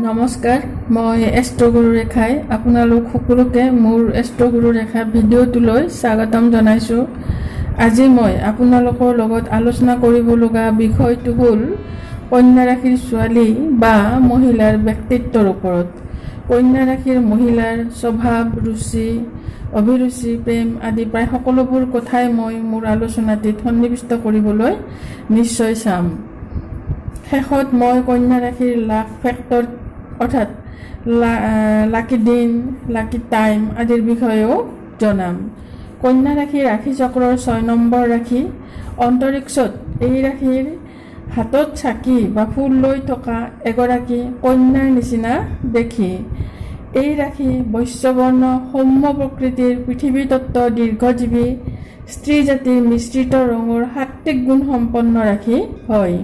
নমস্কাৰ, মই এষ্ট্ৰগুৰু ৰেখাই আপোনালোক সকলোকে মোৰ এষ্ট্ৰগুৰু ৰেখা ভিডিঅ'টোলৈ স্বাগতম জনাইছোঁ। আজি মই আপোনালোকৰ লগত আলোচনা কৰিব লগা বিষয়টো হ'ল কন্যা ৰাশিৰ ছোৱালী বা মহিলাৰ ব্যক্তিত্বৰ ওপৰত। কন্যা ৰাশিৰ মহিলাৰ স্বভাৱ, ৰুচি, অভিৰুচি, প্ৰেম আদি প্ৰায় সকলোবোৰ কথাই মই মোৰ আলোচনাটিত সন্নিৱিষ্ট কৰিবলৈ নিশ্চয় চাম। শেষত মই কন্যা ৰাশিৰ লাক ফেক্টৰ অৰ্থাৎ লাকি দিন, লাকি টাইম আদিৰ বিষয়েও জনাম। কন্যা ৰাশি ৰাশিচক্ৰৰ 6 নম্বৰ ৰাশি। অন্তৰিক্ষত এই ৰাশিৰ হাতত চাকি বা ফুল লৈ থকা এগৰাকী কন্যাৰ নিচিনা দেখি। এই ৰাশি বৈশ্যবৰ্ণ, সৌম্য প্ৰকৃতিৰ, পৃথিৱীতত্ত্ব, দীৰ্ঘজীৱী, স্ত্ৰী জাতিৰ মিশ্ৰিত ৰঙৰ সাত্ত্বিক গুণ সম্পন্ন ৰাশি হয়।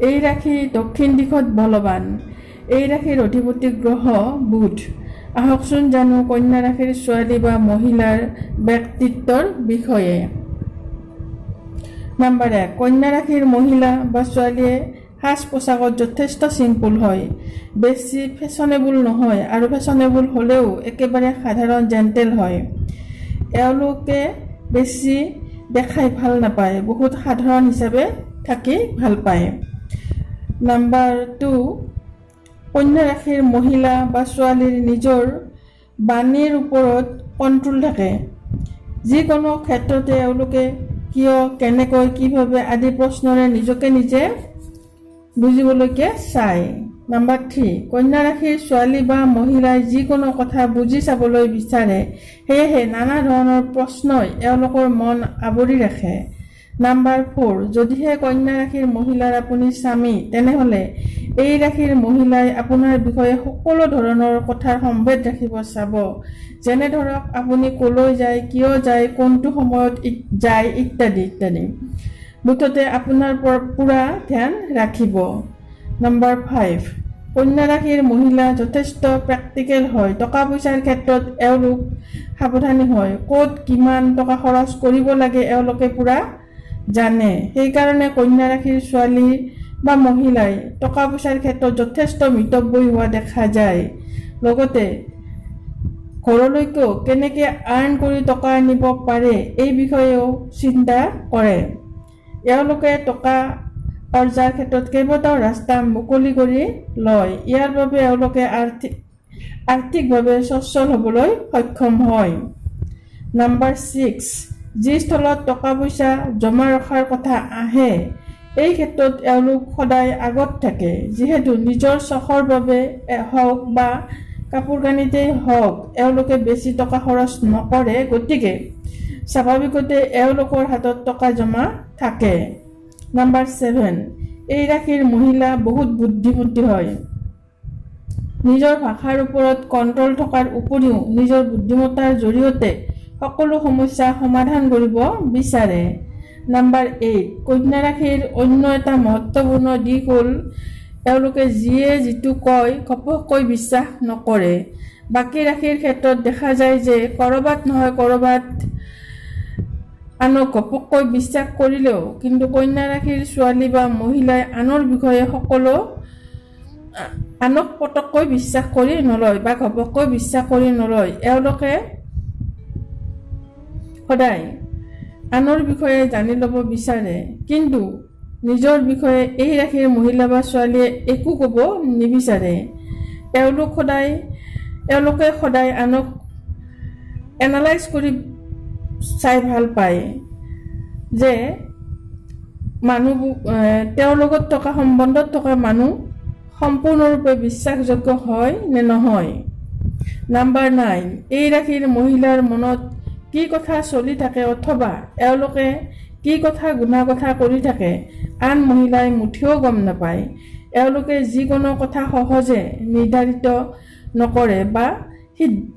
এই ৰাশি দক্ষিণ দিশত বলৱান। এই ৰাশিৰ অধিপতি গ্ৰহ বুধ। আহকচোন জানো কন্যা ৰাশিৰ ছোৱালী বা মহিলাৰ ব্যক্তিত্বৰ বিষয়ে। নম্বৰ 1, কন্যা ৰাশিৰ মহিলা বা ছোৱালীয়ে সাজ পোছাকত যথেষ্ট চিম্পুল হয়, বেছি ফেশ্বনেবল নহয় আৰু ফেশ্বনেবল হ'লেও একেবাৰে সাধাৰণ জেণ্টেল হয়। এওঁলোকে বেছি দেখাই ভাল নাপায়, বহুত সাধাৰণ হিচাপে থাকি ভাল পায়। নম্বৰ 2, কন্যা ৰাশিৰ মহিলা বা ছোৱালীৰ নিজৰ বাণীৰ ওপৰত কণ্ট্ৰল থাকে। যিকোনো ক্ষেত্ৰতে এওঁলোকে কিয়, কেনেকৈ, কিভাৱে আদি প্ৰশ্নৰে নিজকে নিজে বুজিবলৈকে চায়। নম্বৰ 3, কন্যা ৰাশিৰ ছোৱালী বা মহিলাই যিকোনো কথা বুজি চাবলৈ বিচাৰে, সেয়েহে নানা ধৰণৰ প্ৰশ্নই এওঁলোকৰ মন আৱৰি ৰাখে। নম্বৰ 4, যদিহে কন্যা ৰাশিৰ মহিলাৰ আপুনি স্বামী, তেনেহ'লে এই ৰাশিৰ মহিলাই আপোনাৰ বিষয়ে সকলো ধৰণৰ কথাৰ সম্ভেদ ৰাখিব চাব। যেনে ধৰক আপুনি ক'লৈ যায়, কিয় যায়, কোনটো সময়ত যায় ইত্যাদি ইত্যাদি। মুঠতে আপোনাৰ পূৰা ধ্যান ৰাখিব। নম্বৰ 5, কন্যা ৰাশিৰ মহিলা যথেষ্ট প্ৰেক্টিকেল হয়। টকা পইচাৰ ক্ষেত্ৰত এওঁলোক সাৱধানী হয়। ক'ত কিমান টকা খৰচ কৰিব লাগে এওঁলোকে পূৰা জানে। সেইকাৰণে কন্যা ৰাশিৰ ছোৱালী বা মহিলাই টকা পইচাৰ ক্ষেত্ৰত যথেষ্ট মিতব্যয়ী হোৱা দেখা যায়। লগতে ঘৰলৈকেও কেনেকৈ আৰ্ণ কৰি টকা আনিব পাৰে এই বিষয়েও চিন্তা কৰে। এওঁলোকে টকা অৰ্জাৰ ক্ষেত্ৰত কেইবাটাও ৰাস্তা মুকলি কৰি লয়। ইয়াৰ বাবে এওঁলোকে আৰ্থিকভাৱে সচ্ছল হ'বলৈ সক্ষম হয়। নম্বৰ 6, যি স্থলত টকা পইচা জমা ৰখাৰ কথা আহে, এই ক্ষেত্ৰত এওঁলোক সদায় আগত থাকে। যিহেতু নিজৰ চখৰ বাবে হওক বা কাপোৰ কানিতেই হওক এওঁলোকে বেছি টকা খৰচ নকৰে, গতিকে স্বাভাৱিকতে এওঁলোকৰ হাতত টকা জমা থাকে। নম্বৰ 7, এই ৰাশিৰ মহিলা বহুত বুদ্ধিমতী হয়। নিজৰ ভাষাৰ ওপৰত কণ্ট্ৰল থকাৰ উপৰিও নিজৰ বুদ্ধিমত্তাৰ জৰিয়তে সকলো সমস্যা সমাধান কৰিব বিচাৰে। নম্বৰ 8, কন্যা ৰাশিৰ অন্য এটা মহত্বপূৰ্ণ দিশ হ'ল এওঁলোকে যিয়ে যিটো কয় ঘপহকৈ বিশ্বাস নকৰে। বাকী ৰাশিৰ ক্ষেত্ৰত দেখা যায় যে ক'ৰবাত নহয় ক'ৰবাত আনক ঘপহকৈ বিশ্বাস কৰিলেও, কিন্তু কন্যা ৰাশিৰ ছোৱালী বা মহিলাই আনৰ বিষয়ে আনক পটককৈ বিশ্বাস কৰি নলয় বা ঘপহকৈ বিশ্বাস কৰি নলয়। এওঁলোকে সদায় আনৰ বিষয়ে জানি ল'ব বিচাৰে, কিন্তু নিজৰ বিষয়ে এই ৰাশিৰ মহিলা বা ছোৱালীয়ে একো ক'ব নিবিচাৰে। এওঁলোকে সদায় আনক এনালাইজ কৰি চাই ভাল পায় যে তেওঁৰ লগত থকা সম্বন্ধত থকা মানুহ সম্পূৰ্ণৰূপে বিশ্বাসযোগ্য হয় নে নহয়। নম্বৰ 9, এই ৰাশিৰ মহিলাৰ মনত কি কথা চলি থাকে অথবা এওঁলোকে কি কথা গুণা কথা কৰি থাকে আন মহিলাই মুঠিও গম নাপায়। এওঁলোকে যিকোনো কথা সহজে নিৰ্ধাৰিত নকৰে বা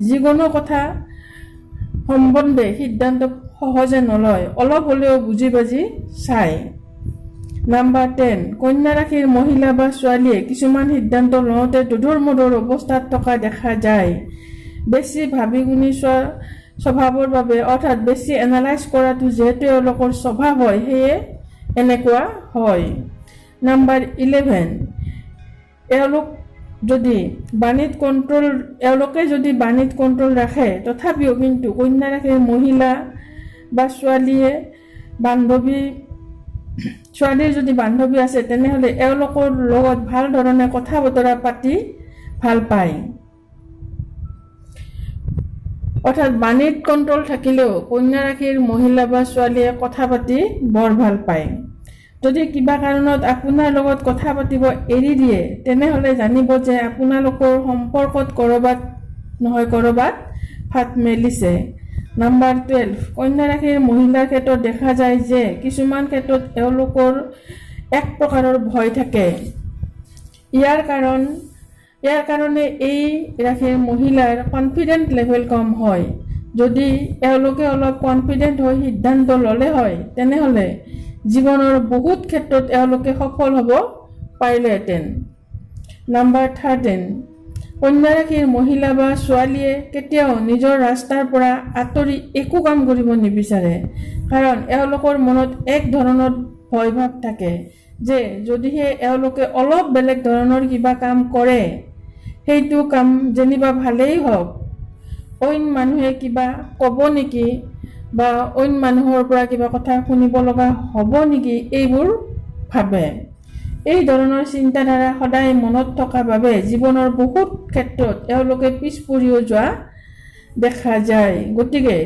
যিকোনো কথা সম্বন্ধে সিদ্ধান্ত সহজে নলয়, অলপ হ'লেও বুজি বাজি চায়। নম্বৰ 10, কন্যা ৰাশিৰ মহিলা বা ছোৱালীয়ে কিছুমান সিদ্ধান্ত লওঁতে দোধোৰ মোধোৰ অৱস্থাত থকা দেখা যায়। বেছি ভাবি গুণি চোৱা স্বভাৱৰ বাবে, অৰ্থাৎ বেছি এনালাইজ কৰাটো যিহেতু এওঁলোকৰ স্বভাৱ হয়, সেয়ে এনেকুৱা হয়। নম্বৰ 11, এওঁলোক যদি বাণীত কণ্ট্ৰোল এওঁলোকে যদি বাণীত কণ্ট্ৰোল ৰাখে তথাপিও কিন্তু কন্যা ৰাশিৰ মহিলা বা ছোৱালীৰ যদি বান্ধৱী আছে তেনেহ'লে এওঁলোকৰ লগত ভাল ধৰণে কথা বতৰা পাতি ভাল পায়। অৰ্থাৎ বাণীত কণ্ট্ৰোল থাকিলেও কন্যা ৰাশিৰ মহিলা বা ছোৱালীয়ে কথা পাতি বৰ ভাল পায়। যদি কিবা কাৰণত আপোনাৰ লগত কথা পাতিব এৰি দিয়ে তেনেহ'লে জানিব যে আপোনালোকৰ সম্পৰ্কত কৰবাত ফাট মেলিছে। নাম্বাৰ 12, কন্যা ৰাশিৰ মহিলাৰ ক্ষেত্ৰত দেখা যায় যে কিছুমান ক্ষেত্ৰত এওঁলোকৰ এক প্ৰকাৰৰ ভয় থাকে। ইয়াৰ কাৰণে এই ৰাশিৰ মহিলাৰ কনফিডেন্ট লেভেল কম হয়। যদি এওঁলোকে অলপ কনফিডেন্ট হৈ সিদ্ধান্ত ল'লে হয় তেনেহ'লে জীৱনৰ বহুত ক্ষেত্ৰত এওঁলোকে সফল হ'ব পাৰিলেহেঁতেন। নাম্বাৰ 13, কন্যা ৰাশিৰ মহিলা বা ছোৱালীয়ে কেতিয়াও নিজৰ ৰাস্তাৰ পৰা আঁতৰি একো কাম কৰিব নিবিচাৰে, কাৰণ এওঁলোকৰ মনত এক ধৰণৰ ভয় ভাৱ থাকে যে যদিহে এওঁলোকে অলপ বেলেগ ধৰণৰ কিবা কাম কৰে সেইটো কাম যেনিবা ভালেই হওক, অইন মানুহে কিবা ক'ব নেকি বা অইন মানুহৰ পৰা কিবা কথা শুনিব লগা হ'ব নেকি এইবোৰ ভাবে। এই ধৰণৰ চিন্তাধাৰা সদায় মনত থকা বাবে জীৱনৰ বহুত ক্ষেত্ৰত এওঁলোকে পিছ পৰিও যোৱা দেখা যায়। গতিকে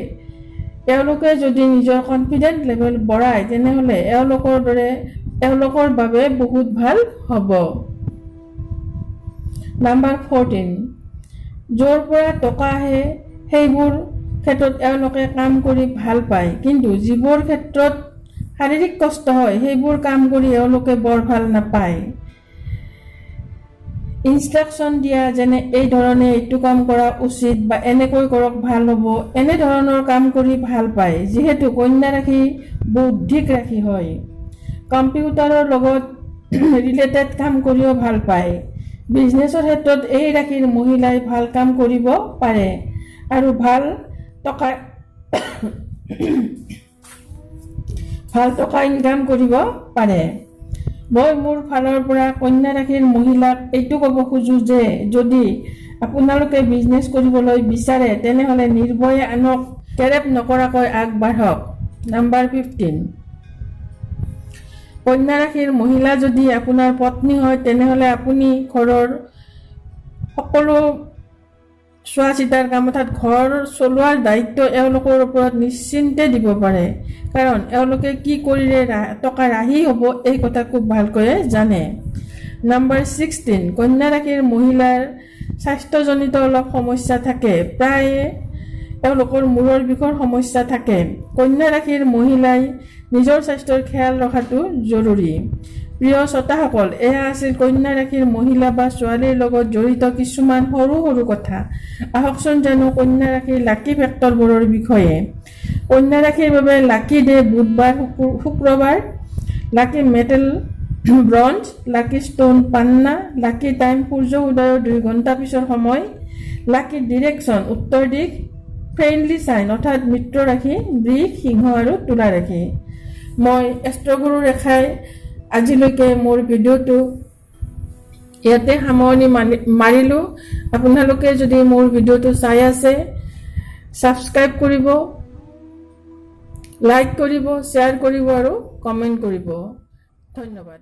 এওঁলোকে যদি নিজৰ কনফিডেন্ট লেভেল বঢ়ায় তেনেহ'লে এওঁলোকৰ বাবে বহুত ভাল হ'ব। নাম্বাৰ 14, য'ৰ পৰা টকা আহে সেইবোৰ ক্ষেত্ৰত এওঁলোকে কাম কৰি ভাল পায়, কিন্তু যিবোৰ ক্ষেত্ৰত শাৰীৰিক কষ্ট হয় সেইবোৰ কাম কৰি এওঁলোকে বৰ ভাল নাপায়। ইনষ্ট্ৰাকশ্যন দিয়া যেনে এই ধৰণে এইটো কাম কৰা উচিত বা এনেকৈ কৰক ভাল হ'ব, এনেধৰণৰ কাম কৰি ভাল পায়। যিহেতু কন্যা ৰাশি বৌদ্ধিক ৰাশি হয়, কম্পিউটাৰৰ লগত ৰিলেটেড কাম কৰিও ভাল পায়। বিজনেছৰ ক্ষেত্ৰত এই ৰাশিৰ মহিলাই ভাল কাম কৰিব পাৰে আৰু ভাল টকা ইনকাম কৰিব পাৰে। মই মোৰ ফালৰ পৰা কন্যা ৰাশিৰ মহিলাক এইটো ক'ব খোজো যে যদি আপোনালোকে বিজনেছ কৰিবলৈ বিচাৰে তেনেহ'লে নিৰ্ভয়ে আনক কেৰেপ নকৰাকৈ আগবাঢ়ক। নাম্বাৰ 15, কন্যা ৰাশিৰ মহিলা যদি আপোনাৰ পত্নী হয় তেনেহ'লে আপুনি ঘৰৰ সকলো চোৱা চিতাৰ কাম অৰ্থাৎ ঘৰ চলোৱাৰ দায়িত্ব এওঁলোকৰ ওপৰত নিশ্চিন্তে দিব পাৰে, কাৰণ এওঁলোকে কি কৰিলে টকা ৰাহি হ'ব এই কথা খুব ভালকৈয়ে জানে। নাম্বাৰ 16, কন্যা ৰাশিৰ মহিলাৰ স্বাস্থ্যজনিত অলপ সমস্যা থাকে, প্ৰায়ে এওঁলোকৰ মূৰৰ বিষৰ সমস্যা থাকে। কন্যা ৰাশিৰ মহিলাই নিজৰ স্বাস্থ্যৰ খেয়াল ৰখাটো জৰুৰী। প্ৰিয় শ্ৰোতাসকল, এয়া আছিল কন্যা ৰাশিৰ মহিলা বা ছোৱালীৰ লগত জড়িত কিছুমান সৰু সৰু কথা। আহকচোন জানো কন্যা ৰাশিৰ লাকি ফেক্টৰবোৰৰ বিষয়ে। কন্যা ৰাশিৰ বাবে লাকি ডে বুধবাৰ শুক্ৰবাৰ, লাকি মেটেল ব্ৰঞ্জ, লাকি ষ্টোন পান্না, লাকি টাইম সূৰ্য উদয়ৰ 2 ঘণ্টা পিছৰ সময়, লাকি ডিৰেকশ্যন উত্তৰ দিশ, ফ্ৰেণ্ডলি চাইন অৰ্থাৎ মিত্ৰ ৰাশি বৃষ, সিংহ আৰু তুলা ৰাশি। মই এষ্ট্ৰগুৰু ৰেখাই আজিলৈকে মোৰ ভিডিঅ'টো ইয়াতে সামৰণি মাৰিলোঁ। আপোনালোকে যদি মোৰ ভিডিঅ'টো চাই আছে ছাবস্ক্ৰাইব কৰিব, লাইক কৰিব, শ্বেয়াৰ কৰিব আৰু কমেণ্ট কৰিব। ধন্যবাদ।